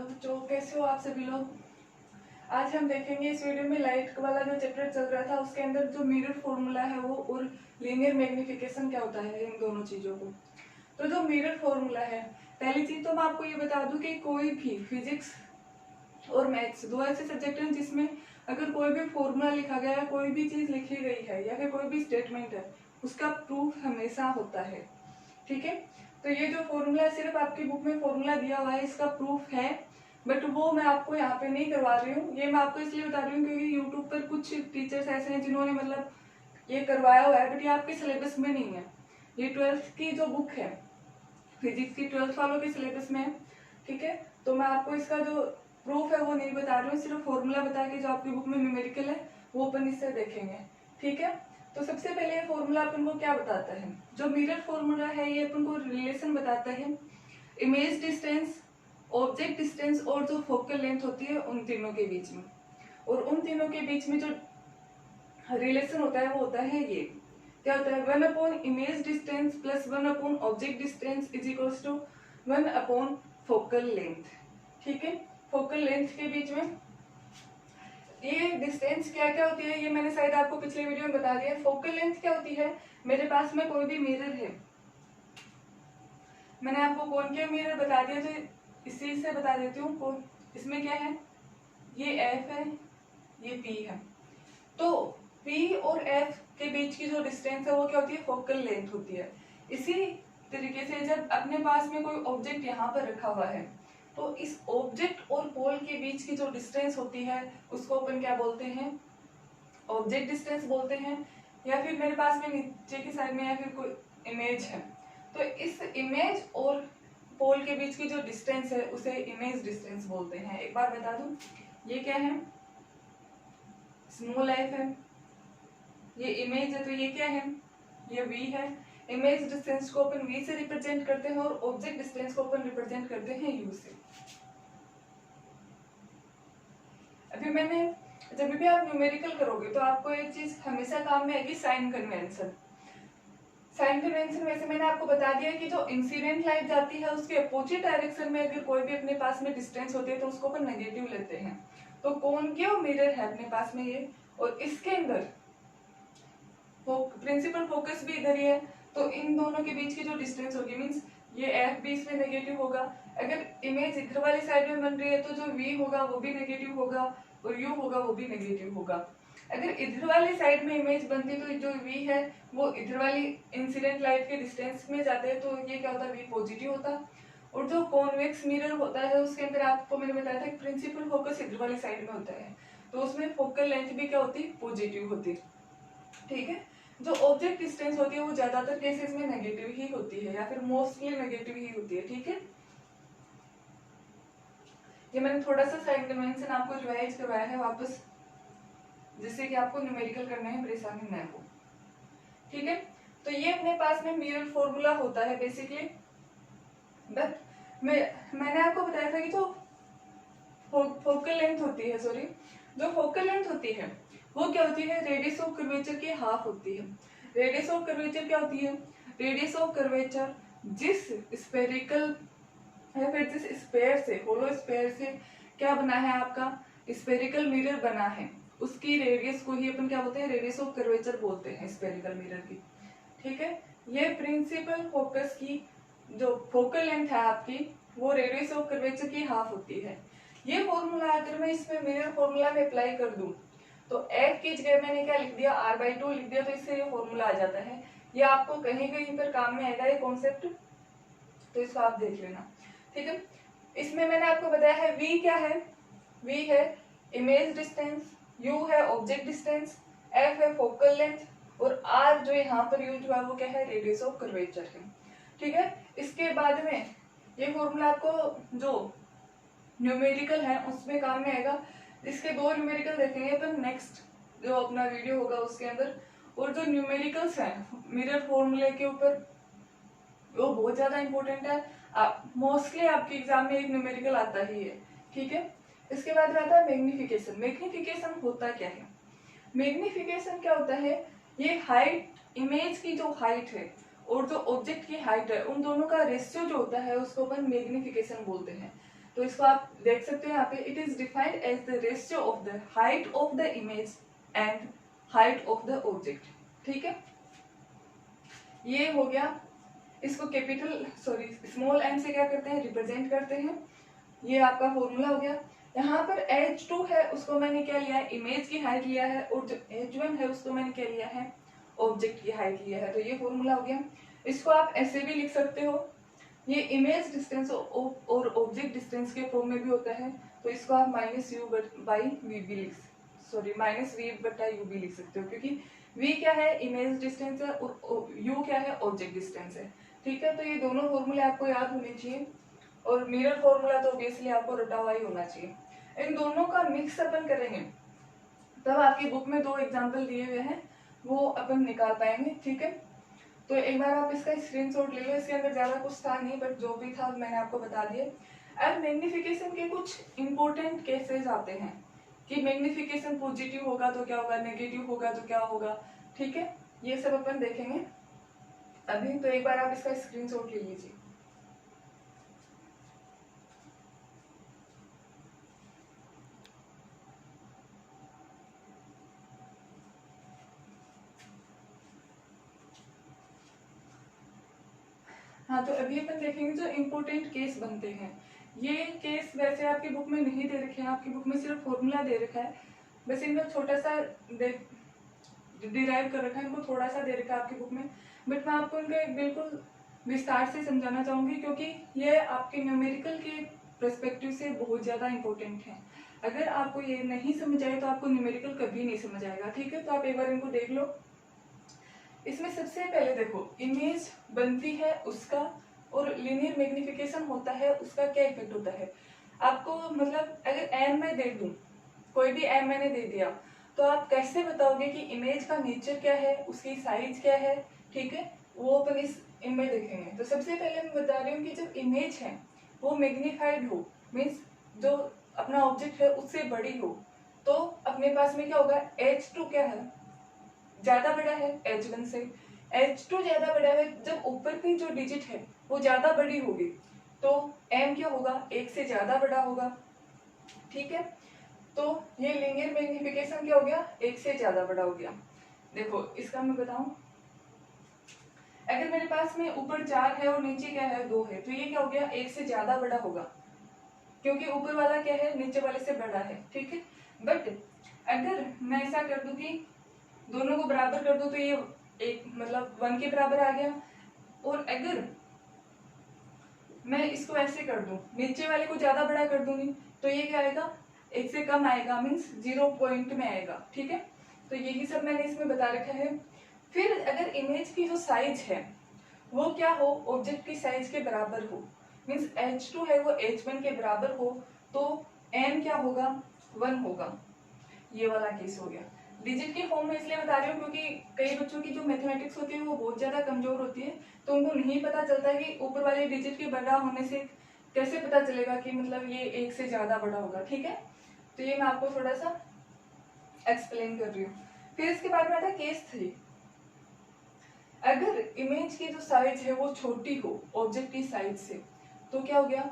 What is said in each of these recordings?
बच्चों, कैसे हो आप सभी लोग। आज हम देखेंगे इस वीडियो में लाइट वाला जो चैप्टर चल रहा था उसके अंदर जो मिरर फॉर्मूला है वो और लीनियर मैग्निफिकेशन क्या होता है, इन दोनों चीजों को। तो जो मिरर फॉर्मूला है, पहली चीज तो मैं आपको ये बता दूं कि कोई भी फिजिक्स और मैथ्स दो ऐसे सब्जेक्ट हैं जिसमें अगर कोई भी फॉर्मूला लिखा गया है, कोई भी चीज लिखी गई है या फिर कोई भी स्टेटमेंट है, उसका प्रूफ हमेशा होता है। ठीक है, तो ये जो फॉर्मूला सिर्फ आपकी बुक में फॉर्मूला दिया हुआ है, इसका प्रूफ है, बट वो मैं आपको यहाँ पे नहीं करवा रही हूँ। ये मैं आपको इसलिए बता रही हूँ क्योंकि यूट्यूब पर कुछ टीचर्स ऐसे हैं जिन्होंने मतलब ये करवाया हुआ है, बट ये आपके सिलेबस में नहीं है। ये 12th की जो बुक है, फिजिक्स की 12th वालों के सिलेबस में है। ठीक है, तो मैं आपको इसका जो प्रूफ है वो नहीं बता रही हूँ, सिर्फ फॉर्मूला बता के जो आपकी बुक में न्यूमेरिकल है वो अपन इससे देखेंगे। ठीक है, तो सबसे पहले ये फॉर्मूला अपन को क्या बताता है। जो मिरर फॉर्मूला है ये अपन को रिलेशन बताता है इमेज डिस्टेंस, ऑब्जेक्ट डिस्टेंस और जो फोकल लेंथ होती है उन तीनों के बीच में। और उन तीनों के बीच में जो रिलेशन होता है वो होता है ये, क्या होता है, 1 upon image distance plus 1 upon object distance is equals to 1 upon focal length. ठीक है, फोकल लेंथ के बीच में ये डिस्टेंस क्या क्या होती है ये मैंने शायद आपको पिछले वीडियो में बता दिया। फोकल लेंथ क्या होती है, मेरे पास में कोई भी मिरर है, मैंने आपको कॉनकेव मिरर बता दिया, तो इसी से बता देती हूँ। इसमें क्या है, ये एफ है, ये पी है। तो पी और एफ के बीच की जो डिस्टेंस है वो क्या होती है, फोकल लेंथ होती है। इसी तरीके से जब अपने पास में कोई ऑब्जेक्ट यहाँ पर रखा हुआ है, तो इस ऑब्जेक्ट और पोल के बीच की जो डिस्टेंस होती है उसको अपन क्या बोलते हैं, ऑब्जेक्ट डिस्टेंस बोलते हैं। या फिर मेरे पास में नीचे की साइड में या फिर कोई इमेज है, तो इस इमेज और पोल के बीच की जो डिस्टेंस है उसे इमेज डिस्टेंस बोलते हैं। एक बार बता दूं, ये क्या है, स्मॉल एफ है, ये इमेज है, तो ये क्या है, ये वी है। इमेज डिस्टेंस को अपन वी से रिप्रेजेंट करते हैं और ऑब्जेक्ट डिस्टेंस को अपन रिप्रेजेंट करते हैं यू से। अभी मैंने जब भी आप न्यूमेरिकल करोगे तो आपको एक चीज हमेशा काम में आएगी, साइन कन्वेंशन। साइन कन्वेंशन वैसे मैंने आपको बता दिया कि जो इंसिडेंट लाइट जाती है उसके अपोजिट डायरेक्शन में अगर कोई भी अपने पास में डिस्टेंस होती है तो उसको अपन नेगेटिव लेते हैं। तो कॉनकेव मिरर है अपने पास में ये, और इसके अंदर प्रिंसिपल फोकस भी इधर ही है, तो इन दोनों के बीच की जो डिस्टेंस होगी मीन्स ये एफ भी इसमें नेगेटिव होगा। अगर इमेज इधर वाली साइड में बन रही है तो जो वी होगा वो भी नेगेटिव होगा और यू होगा वो भी नेगेटिव होगा। अगर इधर वाली साइड में इमेज बनती तो जो वी है वो इधर वाली इंसिडेंट लाइट के डिस्टेंस में जाते हैं, तो ये क्या होता है, वी पॉजिटिव होता। और जो कॉन्वेक्स मिरर होता है उसके अंदर आपको मैंने बताया था प्रिंसिपल फोकस इधर वाली साइड में होता है, तो उसमें फोकल लेंथ भी क्या होती, पॉजिटिव होती। ठीक है, जो ऑब्जेक्ट डिस्टेंस होती है वो ज्यादातर केसेस में नेगेटिव ही होती है या फिर मोस्टली नेगेटिव ही होती है। ठीक है, ये मैंने थोड़ा सा साइन कन्वेंशन आपको रिवाइज करवाया है वापस, जिससे कि आपको न्यूमेरिकल करने में परेशानी न हो। ठीक है, तो ये अपने पास में मिरर फॉर्मूला होता है बेसिकली। बट मैंने आपको बताया था कि जो फोकल लेंथ होती है, सॉरी, जो फोकल लेंथ होती है वो क्या होती है, रेडियस ऑफ कर्वेचर की हाफ होती है। रेडियस ऑफ कर्वेचर क्या होती है, रेडियस ऑफ कर्वेचर जिस स्फेरिकल या फिर जिस स्फेयर से, होलो स्फेयर से क्या बना है आपका स्फेरिकल मिरर बना है, उसकी रेडियस को ही अपन क्या बोलते हैं, रेडियस ऑफ कर्वेचर बोलते हैं स्फेरिकल मिरर की। ठीक है, ये प्रिंसिपल फोकस की जो फोकल लेंथ है आपकी वो रेडियस ऑफ कर्वेचर की हाफ होती है। ये फॉर्मूला अगर मैं इसमें मिरर फॉर्मूला में अप्लाई कर दूं तो एफ की जगह मैंने क्या लिख दिया, r/2 लिख दिया, तो इससे ये फॉर्मूला आ जाता है। ये आपको कहीं कहीं पर काम में आएगा ये कॉन्सेप्ट, तो इसको आप देख लेना। ठीक है, इसमें मैंने आपको बताया है v क्या है, v है इमेज डिस्टेंस, u है ऑब्जेक्ट डिस्टेंस, f है फोकल लेंथ और r जो यहाँ पर यूज हुआ वो क्या है, रेडियस ऑफ कर्वेचर है। ठीक है, इसके बाद में ये फॉर्मूला आपको जो न्यूमेरिकल है उसमें काम में आएगा। इसके दो न्यूमेरिकल देखेंगे अपन नेक्स्ट जो अपना वीडियो होगा उसके अंदर। और जो न्यूमेरिकल्स हैं मिरर फॉर्मूले के ऊपर वो बहुत ज्यादा इंपॉर्टेंट है, मोस्टली आपके एग्जाम में एक न्यूमेरिकल आता ही है। ठीक है, इसके बाद आता है मैग्निफिकेशन। मैग्निफिकेशन होता क्या है, मैग्निफिकेशन क्या होता है, ये हाइट, इमेज की जो हाइट है और जो ऑब्जेक्ट की हाइट है उन दोनों का रेशियो जो होता है उसको अपन मैग्निफिकेशन बोलते हैं। तो इसको आप देख सकते हो यहाँ पे, it is defined as the ratio of the height of the image and height of the object. ठीक है, ये हो गया। इसको कैपिटल स्मॉल एन से क्या करते हैं, रिप्रेजेंट करते हैं। ये आपका फॉर्मूला हो गया। यहाँ पर h2 है, उसको मैंने क्या लिया है, इमेज की हाइट लिया है, और जो h1 है उसको मैंने क्या लिया है, ऑब्जेक्ट की हाइट लिया है। तो ये फॉर्मूला हो गया। इसको आप ऐसे भी लिख सकते हो, ये इमेज डिस्टेंस और ऑब्जेक्ट डिस्टेंस के फॉर्म में भी होता है। तो इसको आप माइनस यू बाई वी भी माइनस वी बटा यू भी लिख सकते हो, क्योंकि v क्या है, इमेज डिस्टेंस है, और u क्या है, ऑब्जेक्ट डिस्टेंस है। ठीक है, तो ये दोनों फॉर्मूले आपको याद होने चाहिए, और मिरर फॉर्मूला तो ऑब्वियसली आपको रटा हुआ ही होना चाहिए। इन दोनों का मिक्स अपन करेंगे तब आपकी बुक में 2 एग्जाम्पल दिए हुए हैं, वो अपन निकाल पाएंगे। ठीक है, तो एक बार आप इसका स्क्रीनशॉट ले लो। इसके अंदर ज्यादा कुछ था नहीं, बट जो भी था मैंने आपको बता दिया। अब मैग्निफिकेशन के कुछ इंपॉर्टेंट केसेस आते हैं कि मैग्निफिकेशन पॉजिटिव होगा तो क्या होगा, नेगेटिव होगा तो क्या होगा। ठीक है, ये सब अपन देखेंगे अभी। तो एक बार आप इसका स्क्रीनशॉट ले लीजिए। हाँ, तो अभी अपन देखेंगे जो इम्पोर्टेंट केस बनते हैं। ये केस वैसे आपकी बुक में नहीं दे रखे हैं, आपकी बुक में सिर्फ फॉर्मूला दे रखा है, बस इनका छोटा सा डिराइव कर रखा है, इनको थोड़ा सा दे रखा है आपकी बुक में, बट मैं आपको इनका एक बिल्कुल विस्तार से समझाना चाहूंगी, क्योंकि ये आपके न्यूमेरिकल के पर्सपेक्टिव से बहुत ज्यादा इंपॉर्टेंट है। अगर आपको ये नहीं समझ आए तो आपको न्यूमेरिकल कभी नहीं समझ आएगा। ठीक है, तो आप एक बार इनको देख लो। इसमें सबसे पहले देखो, इमेज बनती है उसका और लीनियर मैग्निफिकेशन होता है उसका क्या इफेक्ट होता है। आपको मतलब अगर एम मैं दे दूं, कोई भी एम मैंने दे दिया, तो आप कैसे बताओगे कि इमेज का नेचर क्या है, उसकी साइज क्या है। ठीक है, वो अपन इस इमेज देखेंगे। तो सबसे पहले मैं बता रही हूँ कि जब इमेज है वो मैग्निफाइड हो, मीन्स जो अपना ऑब्जेक्ट है उससे बड़ी हो, तो अपने पास में क्या होगा, h2 क्या है, ज्यादा बड़ा है h1 से। h2 ज्यादा बड़ा है, जब ऊपर की जो डिजिट है वो ज्यादा बड़ी होगी तो m क्या होगा, 1 से ज्यादा बड़ा होगा। ठीक है, तो ये लीनियर मैग्निफिकेशन क्या हो गया, 1 से ज्यादा बड़ा हो गया। देखो इसका मैं बताऊं, अगर मेरे पास में ऊपर 4 है और नीचे क्या है, 2 है, तो ये क्या हो गया, 1 से ज्यादा बड़ा होगा, क्योंकि ऊपर वाला क्या है, नीचे वाले से बड़ा है। ठीक है, बट अगर मैं ऐसा कर दूं कि दोनों को बराबर कर दो, तो ये एक मतलब 1 के बराबर आ गया। और अगर मैं इसको ऐसे कर दूं, नीचे वाले को ज्यादा बड़ा कर दूंगी, तो ये क्या आएगा, 1 से कम आएगा, मीन्स 0 पॉइंट में आएगा। ठीक है, तो यही सब मैंने इसमें बता रखा है। फिर अगर इमेज की जो साइज है वो क्या हो, ऑब्जेक्ट की साइज के बराबर हो, मीन्स h2 है वो h1 के बराबर हो, तो m क्या होगा, 1 होगा। ये वाला केस हो गया। डिजिट के फॉर्म में इसलिए बता रही हूँ क्योंकि कई बच्चों की जो मैथमेटिक्स होती है वो बहुत ज्यादा कमजोर होती है, तो उनको नहीं पता चलता है कि ऊपर वाले डिजिट के बड़ा होने से कैसे पता चलेगा कि मतलब ये 1 से ज्यादा बड़ा होगा। ठीक है, तो ये मैं आपको थोड़ा सा एक्सप्लेन कर रही हूँ। फिर इसके बाद में आता है केस 3। अगर इमेज की जो साइज है वो छोटी हो ऑब्जेक्ट की साइज से, तो क्या हो गया,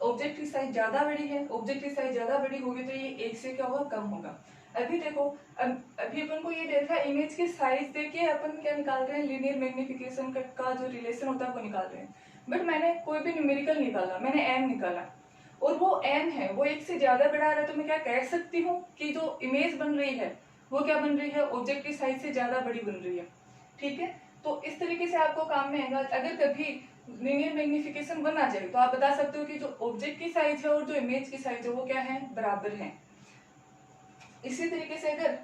ऑब्जेक्ट की साइज ज्यादा बड़ी है, ऑब्जेक्ट की साइज ज्यादा बड़ी होगी तो ये 1 से क्या होगा, कम होगा। अभी देखो, अभी अपन को ये देखा, इमेज की साइज देके अपन क्या निकाल रहे हैं, लीनियर मैग्निफिकेशन का जो रिलेशन होता है वो निकाल रहे हैं। बट मैंने कोई भी न्यूमेरिकल निकाला, मैंने एम निकाला और वो एम है वो 1 से ज्यादा बड़ा आ रहा है, तो मैं क्या कह सकती हूँ कि जो इमेज बन रही है वो क्या बन रही है, ऑब्जेक्ट की साइज से ज्यादा बड़ी बन रही है। ठीक है, तो इस तरीके से आपको काम में आएगा। अगर कभी लीनियर मैग्निफिकेशन 1 आ जाए तो आप बता सकते हो कि जो ऑब्जेक्ट की साइज है और जो इमेज की साइज है वो क्या है, बराबर है। इसी तरीके से अगर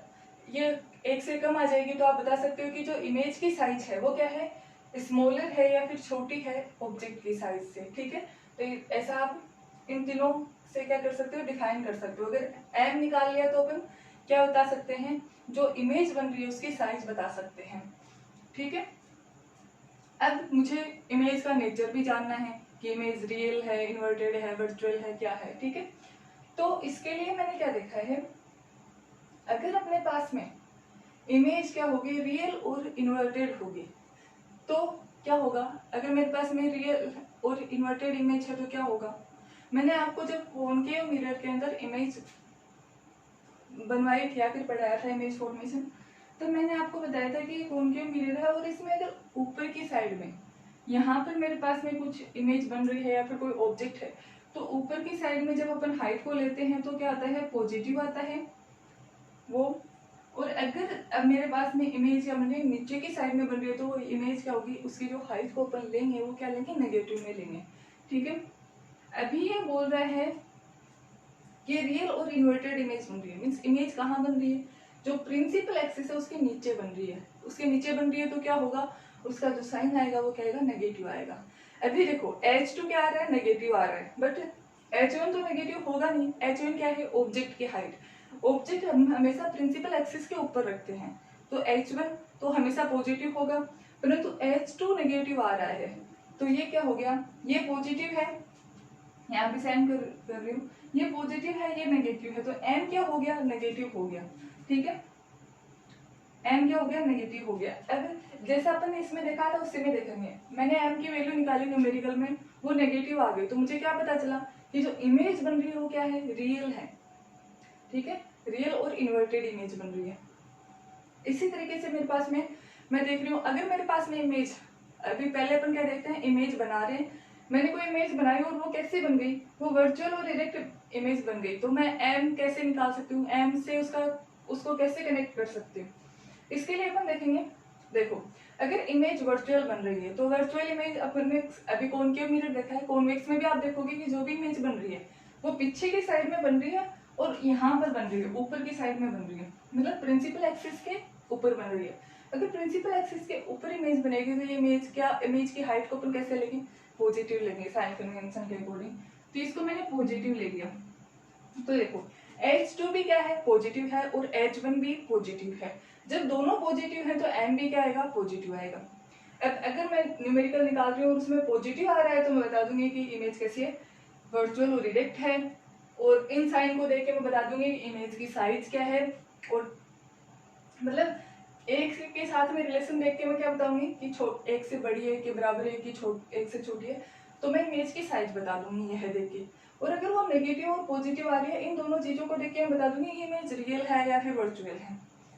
ये 1 से कम आ जाएगी तो आप बता सकते हो कि जो इमेज की साइज है वो क्या है, स्मॉलर है या फिर छोटी है ऑब्जेक्ट की साइज से। ठीक है, तो ऐसा आप इन तीनों से क्या कर सकते हो, डिफाइन कर सकते हो। अगर एम निकाल लिया तो अपन क्या बता सकते हैं, जो इमेज बन रही है उसकी साइज बता सकते हैं। ठीक है, अब मुझे इमेज का नेचर भी जानना है कि इमेज रियल है, इन्वर्टेड है, वर्चुअल है, क्या है। ठीक है, तो इसके लिए मैंने क्या देखा है, अगर अपने पास में इमेज क्या होगी, रियल और इन्वर्टेड होगी, तो क्या होगा, अगर मेरे पास में रियल और इन्वर्टेड इमेज है तो क्या होगा, मैंने आपको जब कॉनकेव मिरर के अंदर इमेज बनवाई थी या फिर पढ़ाया था इमेज फॉर्मेशन, तो मैंने आपको बताया था कि कॉनकेव मिरर है और इसमें अगर ऊपर की साइड में यहाँ पर मेरे पास में कुछ इमेज बन रही है या फिर कोई ऑब्जेक्ट है, तो ऊपर की साइड में जब अपन हाइट को लेते हैं तो क्या आता है, पॉजिटिव आता है वो। और अगर अब मेरे पास में इमेज या मैंने नीचे की साइड में बन रही है तो वो इमेज क्या होगी, उसकी जो हाइट को अपन लेंगे वो क्या लेंगे, नेगेटिव में लेंगे। ठीक है, अभी ये बोल रहा है कि रियल और इन्वर्टेड इमेज बन रही है, मीन्स इमेज कहाँ बन रही है, जो प्रिंसिपल एक्सिस है उसके नीचे बन रही है। उसके नीचे बन रही है तो क्या होगा, उसका जो साइन आएगा वो क्या आएगा, नेगेटिव आएगा। अभी देखो H2 क्या आ रहा है, नेगेटिव आ रहा है, बट H1 तो नेगेटिव होगा नहीं। H1 क्या है, ऑब्जेक्ट की हाइट। ऑब्जेक्ट हम हमेशा प्रिंसिपल एक्सिस के ऊपर रखते हैं, तो H1 तो हमेशा पॉजिटिव होगा, परंतु H2 नेगेटिव आ रहा है, तो ये क्या हो गया, ये पॉजिटिव है, यहाँ पे साइन कर रही हूँ, ये पॉजिटिव है ये नेगेटिव है, तो m क्या हो गया, नेगेटिव हो गया। ठीक है, m क्या हो गया, नेगेटिव हो गया। अब जैसा अपन ने इसमें देखा था उससे में देखेंगे, मैंने m की वैल्यू निकाली न्यूमेरिकल में, वो नेगेटिव आ गई, तो मुझे क्या पता चला कि जो इमेज बन रही है वो क्या है, रियल है। ठीक है, रियल और इन्वर्टेड इमेज बन रही है। इसी तरीके से मेरे पास में मैं देख रही हूँ, अगर मेरे पास में इमेज, अभी पहले अपन क्या देखते हैं, इमेज बना रहे हैं, मैंने कोई इमेज बनाई और वो कैसे बन गई, वो वर्चुअल और डायरेक्ट इमेज बन गई, तो मैं m कैसे निकाल सकती हूँ, m से उसको कैसे कनेक्ट कर सकती हूँ। इसके लिए अपन देखेंगे, देखो अगर इमेज वर्चुअल बन रही है तो वर्चुअल इमेज अपन ने अभी कॉनकेव मिरर देखा है, कॉन्वेक्स में भी आप देखोगे कि जो भी इमेज बन रही है वो पीछे की साइड में बन रही है और यहाँ पर बन रही है, ऊपर की साइड में बन रही है, मतलब प्रिंसिपल एक्सिस के ऊपर बन रही है। अगर प्रिंसिपल एक्सिस के ऊपर इमेज बनेगी तो ये इमेज की हाइट को अपन कैसे लेंगे, पॉजिटिव लेंगे साइन कन्वेंशन के अकॉर्डिंग, तो इसको मैंने पॉजिटिव ले लिया। तो देखो H2 भी क्या है, पॉजिटिव है, और H1 भी पॉजिटिव है। जब दोनों पॉजिटिव है तो M भी क्या आएगा, पॉजिटिव आएगा। अब अगर मैं न्यूमेरिकल निकाल रही हूँ और उसमें पॉजिटिव आ रहा है तो मैं बता दूंगी कि इमेज कैसी है, वर्चुअल और डायरेक्ट है, और इन साइन को देख के मैं बता दूंगी कि इमेज की साइज क्या है, और मतलब एक के साथ में रिलेशन देख के मैं क्या बताऊंगी कि एक से बड़ी है कि बराबर है कि एक से छोटी है, तो मैं इमेज की साइज बता दूंगी यह देख के। और अगर वो नेगेटिव और पॉजिटिव आ रही है, इन दोनों चीजों को देख के मैं बता दूंगी कि इमेज रियल है या फिर वर्चुअल है।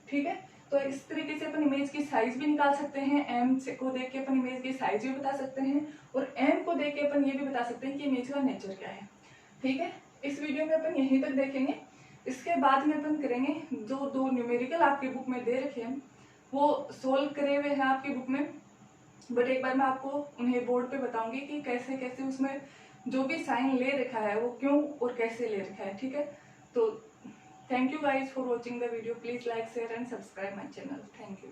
ठीक है, तो इस तरीके से अपन इमेज की साइज भी निकाल सकते हैं, एम को देख के अपन इमेज की साइज भी बता सकते हैं, और एम को देख के अपन ये भी बता सकते हैं कि इमेज का नेचर क्या है। ठीक है, इस वीडियो में अपन यहीं तक देखेंगे। इसके बाद में अपन करेंगे जो दो न्यूमेरिकल आपकी बुक में दे रखे हैं वो सोल्व करे हुए हैं आपकी बुक में, बट एक बार मैं आपको उन्हें बोर्ड पे बताऊंगी कि कैसे कैसे उसमें जो भी साइन ले रखा है वो क्यों और कैसे ले रखा है। ठीक है, तो thank you guys for watching the video, please like share and subscribe my channel, thank you.